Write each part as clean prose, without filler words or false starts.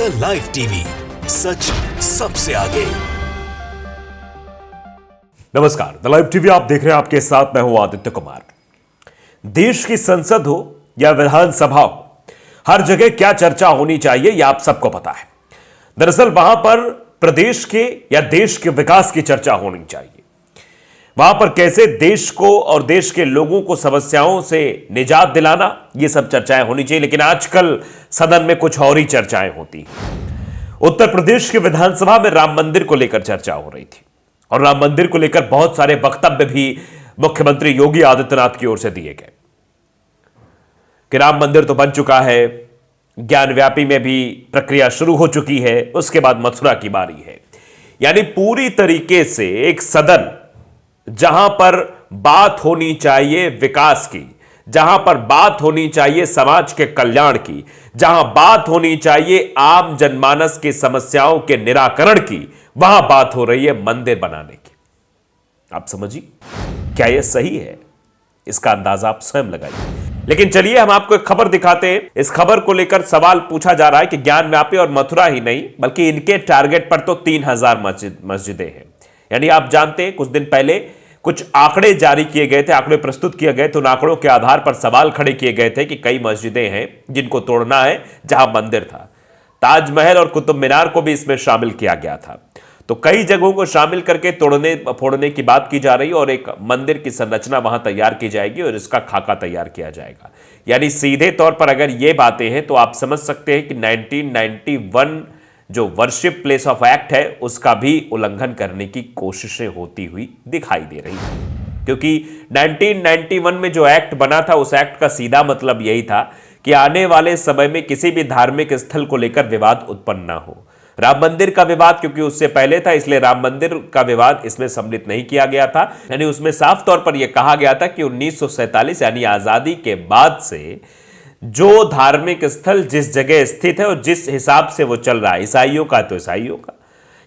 The live TV, सच सबसे आगे। नमस्कार, द लाइव टीवी आप देख रहे हैं। आपके साथ मैं हूं आदित्य कुमार। देश की संसद हो या विधानसभा हो, हर जगह क्या चर्चा होनी चाहिए यह आप सबको पता है। दरअसल वहां पर प्रदेश के या देश के विकास की चर्चा होनी चाहिए। वहां पर कैसे देश को और देश के लोगों को समस्याओं से निजात दिलाना, यह सब चर्चाएं होनी चाहिए। लेकिन आजकल सदन में कुछ और ही चर्चाएं होती हैं। उत्तर प्रदेश के विधानसभा में राम मंदिर को लेकर चर्चा हो रही थी और राम मंदिर को लेकर बहुत सारे वक्तव्य भी मुख्यमंत्री योगी आदित्यनाथ की ओर से दिए गए कि राम मंदिर तो बन चुका है, ज्ञानव्यापी में भी प्रक्रिया शुरू हो चुकी है, उसके बाद मथुरा की बारी है। यानी पूरी तरीके से एक सदन जहां पर बात होनी चाहिए विकास की, जहां पर बात होनी चाहिए समाज के कल्याण की, जहां बात होनी चाहिए आम जनमानस की समस्याओं के निराकरण की, वहां बात हो रही है मंदिर बनाने की। आप समझिए, क्या यह सही है? इसका अंदाजा आप स्वयं लगाइए। लेकिन चलिए हम आपको एक खबर दिखाते हैं। इस खबर को लेकर सवाल पूछा जा रहा है कि ज्ञानव्यापी और मथुरा ही नहीं बल्कि इनके टारगेट पर तो 3000 मस्जिदें हैं। यानी आप जानते हैं कुछ दिन पहले कुछ आंकड़े जारी किए गए थे, आंकड़े प्रस्तुत किए गए थे। उन आंकड़ों के आधार पर सवाल खड़े किए गए थे कि कई मस्जिदें हैं जिनको तोड़ना है जहां मंदिर था। ताजमहल और कुतुब मीनार को भी इसमें शामिल किया गया था। तो कई जगहों को शामिल करके तोड़ने फोड़ने की बात की जा रही है और एक मंदिर की संरचना वहां तैयार की जाएगी और इसका खाका तैयार किया जाएगा। यानी सीधे तौर पर अगर ये बातें हैं तो आप समझ सकते हैं कि 1991 जो वर्शिप प्लेस ऑफ एक्ट है उसका भी उल्लंघन करने की कोशिशें होती हुई दिखाई दे रही है। क्योंकि 1991 में जो एक्ट बना था उस एक्ट का सीधा मतलब यही था कि आने वाले समय में किसी भी धार्मिक स्थल को लेकर विवाद उत्पन्न ना हो। राम मंदिर का विवाद क्योंकि उससे पहले था, इसलिए राम मंदिर का विवाद इसमें सम्मिलित नहीं किया गया था। यानी उसमें साफ तौर पर यह कहा गया था कि 1947 यानी आजादी के बाद से जो धार्मिक स्थल जिस जगह स्थित है और जिस हिसाब से वो चल रहा है, ईसाइयों का है तो ईसाइयों का,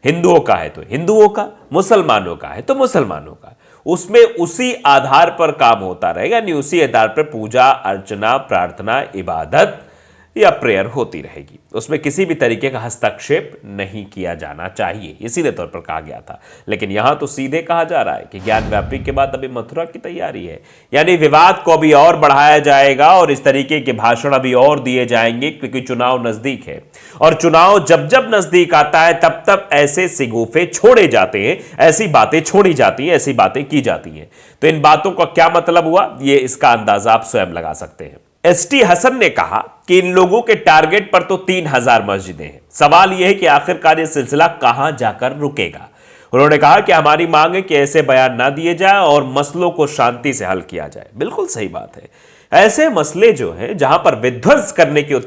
हिंदुओं का है तो हिंदुओं का, मुसलमानों का है तो मुसलमानों का, उसमें उसी आधार पर काम होता रहेगा। यानी उसी आधार पर पूजा अर्चना प्रार्थना इबादत या प्रेयर होती रहेगी। उसमें किसी भी तरीके का हस्तक्षेप नहीं किया जाना चाहिए, ये सीधे तौर पर कहा गया था। लेकिन यहां तो सीधे कहा जा रहा है कि ज्ञानव्यापी के बाद अभी मथुरा की तैयारी है। यानी विवाद को अभी और बढ़ाया जाएगा और इस तरीके के भाषण अभी और दिए जाएंगे क्योंकि चुनाव नजदीक है। और चुनाव जब जब नजदीक आता है तब तब ऐसे सिगोफे छोड़े जाते हैं, ऐसी बातें छोड़ी जाती हैं, ऐसी बातें की जाती हैं। तो इन बातों का क्या मतलब हुआ, ये इसका अंदाजा आप स्वयं लगा सकते हैं। एसटी हसन ने कहा कि इन लोगों के टारगेट पर तो 3000 मस्जिदें हैं। सवाल यह है कि आखिरकार यह सिलसिला कहां जाकर रुकेगा। उन्होंने कहा कि हमारी मांग है कि ऐसे बयान ना दिए जाए और मसलों को शांति से हल किया जाए। बिल्कुल सही बात है। ऐसे मसले जो हैं जहां पर विध्वंस करने की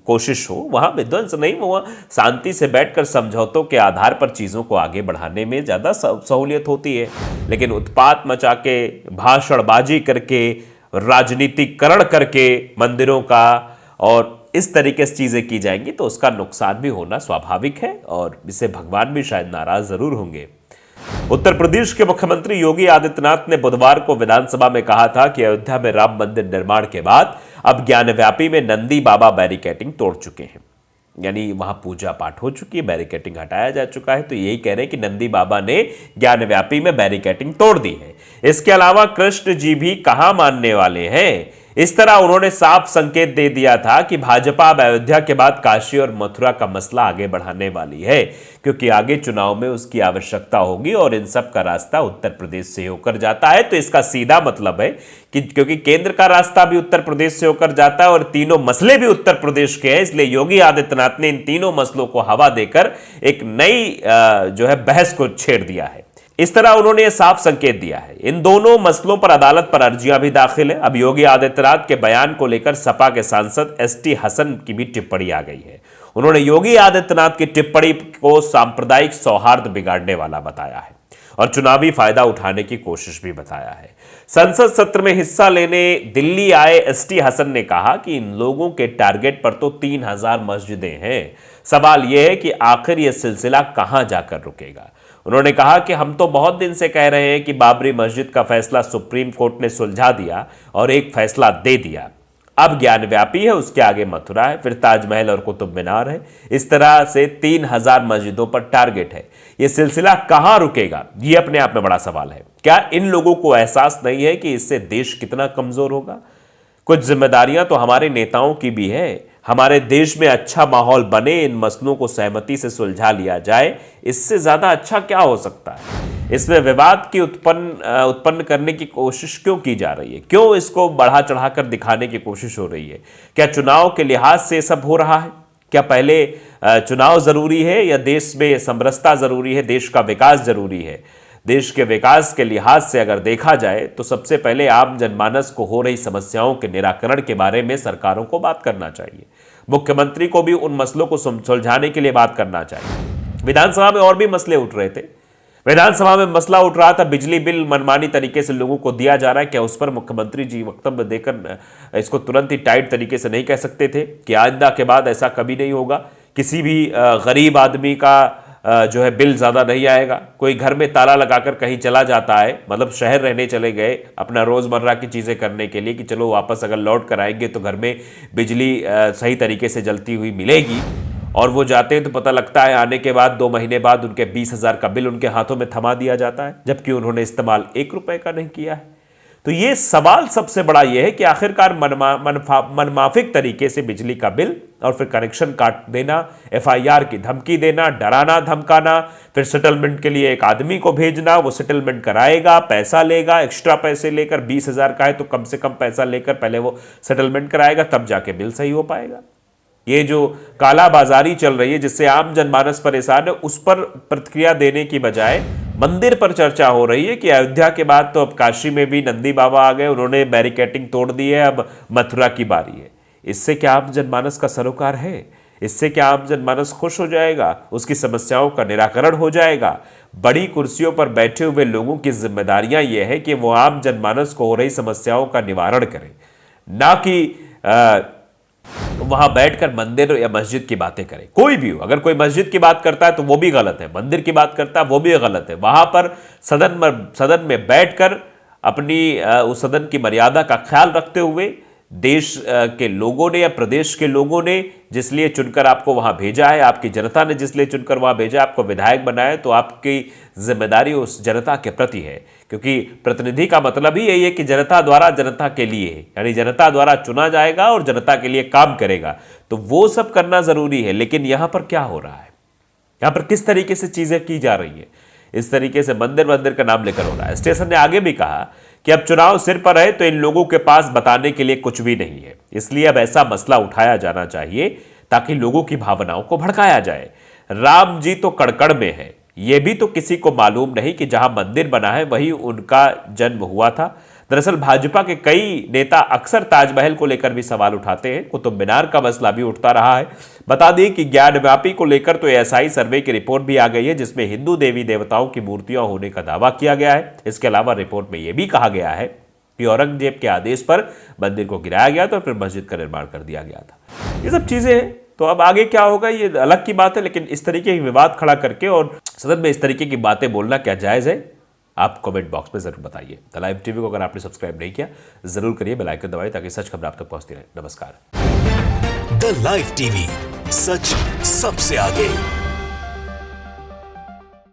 कोशिश हो वहां विध्वंस नहीं, वहां शांति से बैठकर समझौतों के आधार पर चीजों को आगे बढ़ाने में ज्यादा सहूलियत होती है। लेकिन उत्पात मचा के, भाषणबाजी करके, राजनीतिकरण करके मंदिरों का और इस तरीके से चीजें की जाएंगी तो उसका नुकसान भी होना स्वाभाविक है और इससे भगवान भी शायद नाराज जरूर होंगे। उत्तर प्रदेश के मुख्यमंत्री योगी आदित्यनाथ ने बुधवार को विधानसभा में कहा था कि अयोध्या में राम मंदिर निर्माण के बाद अब ज्ञानव्यापी में नंदी बाबा बैरिकेटिंग तोड़ चुके हैं। यानी वहां पूजा पाठ हो चुकी है, बैरिकेटिंग हटाया जा चुका है। तो यही कह रहे हैं कि नंदी बाबा ने ज्ञानव्यापी में बैरिकेटिंग तोड़ दी है। इसके अलावा कृष्ण जी भी कहां मानने वाले हैं। इस तरह उन्होंने साफ संकेत दे दिया था कि भाजपा अब अयोध्या के बाद काशी और मथुरा का मसला आगे बढ़ाने वाली है क्योंकि आगे चुनाव में उसकी आवश्यकता होगी और इन सब का रास्ता उत्तर प्रदेश से होकर जाता है। तो इसका सीधा मतलब है कि क्योंकि केंद्र का रास्ता भी उत्तर प्रदेश से होकर जाता है और तीनों मसले भी उत्तर प्रदेश के हैं, इसलिए योगी आदित्यनाथ ने इन तीनों मसलों को हवा देकर एक नई जो है बहस को छेड़ दिया है। इस तरह उन्होंने यह साफ संकेत दिया है। इन दोनों मसलों पर अदालत पर अर्जियां भी दाखिल है। अब योगी आदित्यनाथ के बयान को लेकर सपा के सांसद एसटी हसन की भी टिप्पणी आ गई है। उन्होंने योगी आदित्यनाथ की टिप्पणी को सांप्रदायिक सौहार्द बिगाड़ने वाला बताया है और चुनावी फायदा उठाने की कोशिश भी बताया है। संसद सत्र में हिस्सा लेने दिल्ली आए एसटी हसन ने कहा कि इन लोगों के टारगेट पर तो 3000 मस्जिदें हैं। सवाल यह है कि आखिर यह सिलसिला कहां जाकर रुकेगा। उन्होंने कहा कि हम तो बहुत दिन से कह रहे हैं कि बाबरी मस्जिद का फैसला सुप्रीम कोर्ट ने सुलझा दिया और एक फैसला दे दिया। अब ज्ञानव्यापी है, उसके आगे मथुरा है, फिर ताजमहल और कुतुब मीनार है। इस तरह से 3000 मस्जिदों पर टारगेट है। यह सिलसिला कहां रुकेगा, यह अपने आप में बड़ा सवाल है। क्या इन लोगों को एहसास नहीं है कि इससे देश कितना कमजोर होगा? कुछ जिम्मेदारियां तो हमारे नेताओं की भी है। हमारे देश में अच्छा माहौल बने, इन मसलों को सहमति से सुलझा लिया जाए, इससे ज्यादा अच्छा क्या हो सकता है? इसमें विवाद की उत्पन्न करने की कोशिश क्यों की जा रही है? क्यों इसको बढ़ा चढ़ाकर दिखाने की कोशिश हो रही है? क्या चुनाव के लिहाज से सब हो रहा है? क्या पहले चुनाव जरूरी है या देश में समरसता जरूरी है, देश का विकास जरूरी है? देश के विकास के लिहाज से अगर देखा जाए तो सबसे पहले आम जनमानस को हो रही समस्याओं के निराकरण के बारे में सरकारों को बात करना चाहिए। मुख्यमंत्री को भी उन मसलों को सुलझाने के लिए बात करना चाहिए। विधानसभा में और भी मसले उठ रहे थे। विधानसभा में मसला उठ रहा था, बिजली बिल मनमानी तरीके से लोगों को दिया जा रहा है। क्या उस पर मुख्यमंत्री जी वक्तव्य देकर इसको तुरंत ही टाइट तरीके से नहीं कह सकते थे कि आइंदा के बाद ऐसा कभी नहीं होगा, किसी भी गरीब आदमी का जो है बिल ज़्यादा नहीं आएगा? कोई घर में ताला लगाकर कहीं चला जाता है, मतलब शहर रहने चले गए अपना रोज़मर्रा की चीज़ें करने के लिए कि चलो वापस अगर लौट कर आएंगे तो घर में बिजली सही तरीके से जलती हुई मिलेगी, और वो जाते हैं तो पता लगता है आने के बाद 2 महीने बाद उनके 20,000 का बिल उनके हाथों में थमा दिया जाता है, जबकि उन्होंने इस्तेमाल 1 रुपए का नहीं किया है। तो ये सवाल सबसे बड़ा ये है कि आखिरकार मनमाफिक तरीके से बिजली का बिल और फिर कनेक्शन काट देना, FIR की धमकी देना, डराना धमकाना, फिर सेटलमेंट के लिए एक आदमी को भेजना, वो सेटलमेंट कराएगा, पैसा लेगा, एक्स्ट्रा पैसे लेकर 20,000 का है तो कम से कम पैसा लेकर पहले वो सेटलमेंट कराएगा, तब जाके बिल सही हो पाएगा। ये जो काला बाजारी चल रही है जिससे आम जनमानस परेशान है, उस पर प्रतिक्रिया देने की बजाय मंदिर पर चर्चा हो रही है कि अयोध्या के बाद तो अब काशी में भी नंदी बाबा आ गए, उन्होंने बैरिकेटिंग तोड़ दी है, अब मथुरा की बारी है। इससे क्या आम जनमानस का सरोकार है? इससे क्या आम जनमानस खुश हो जाएगा? उसकी समस्याओं का निराकरण हो जाएगा? बड़ी कुर्सियों पर बैठे हुए लोगों की जिम्मेदारियां यह है कि वो आम जनमानस को हो रही समस्याओं का निवारण करें, ना कि वहां बैठकर मंदिर या मस्जिद की बातें करें। कोई भी हो, अगर कोई मस्जिद की बात करता है तो वो भी गलत है, मंदिर की बात करता है वो भी गलत है। वहां पर सदन में बैठकर अपनी उस सदन की मर्यादा का ख्याल रखते हुए देश के लोगों ने या प्रदेश के लोगों ने जिस लिए चुनकर आपको वहां भेजा है, आपकी जनता ने जिस लिए चुनकर वहां भेजा, आपको विधायक बनाया है, तो आपकी जिम्मेदारी उस जनता के प्रति है। क्योंकि प्रतिनिधि का मतलब ही यही है कि जनता द्वारा जनता के लिए है, यानी जनता द्वारा चुना जाएगा और जनता के लिए काम करेगा, तो वो सब करना जरूरी है। लेकिन यहां पर क्या हो रहा है, यहां पर किस तरीके से चीजें की जा रही है? इस तरीके से मंदिर का नाम लेकर हो रहा है। स्टेशन ने आगे भी कहा कि अब चुनाव सिर पर है तो इन लोगों के पास बताने के लिए कुछ भी नहीं है, इसलिए अब ऐसा मसला उठाया जाना चाहिए ताकि लोगों की भावनाओं को भड़काया जाए। राम जी तो कड़कड़ में है, यह भी तो किसी को मालूम नहीं कि जहां मंदिर बना है वहीं उनका जन्म हुआ था। दरअसल भाजपा के कई नेता अक्सर ताजमहल को लेकर भी सवाल उठाते हैं, कुतुब मीनार का मसला भी उठता रहा है। बता दें कि ज्ञानव्यापी को लेकर तो ASI सर्वे की रिपोर्ट भी आ गई है जिसमें हिंदू देवी देवताओं की मूर्तियां होने का दावा किया गया है। इसके अलावा रिपोर्ट में यह भी कहा गया है कि औरंगजेब के आदेश पर मंदिर को गिराया गया था और फिर मस्जिद का निर्माण कर दिया गया था। ये सब चीजें हैं, तो अब आगे क्या होगा ये अलग की बात है, लेकिन इस तरीके की विवाद खड़ा करके और सदन में इस तरीके की बातें बोलना क्या जायज है? आप कमेंट बॉक्स में जरूर बताइए। द लाइव टीवी को अगर आपने सब्सक्राइब नहीं किया जरूर करिए, बेल आइकन दबाइए ताकि सच खबर आप तक पहुंचती रहे। नमस्कार। द लाइव टीवी, सच सबसे आगे।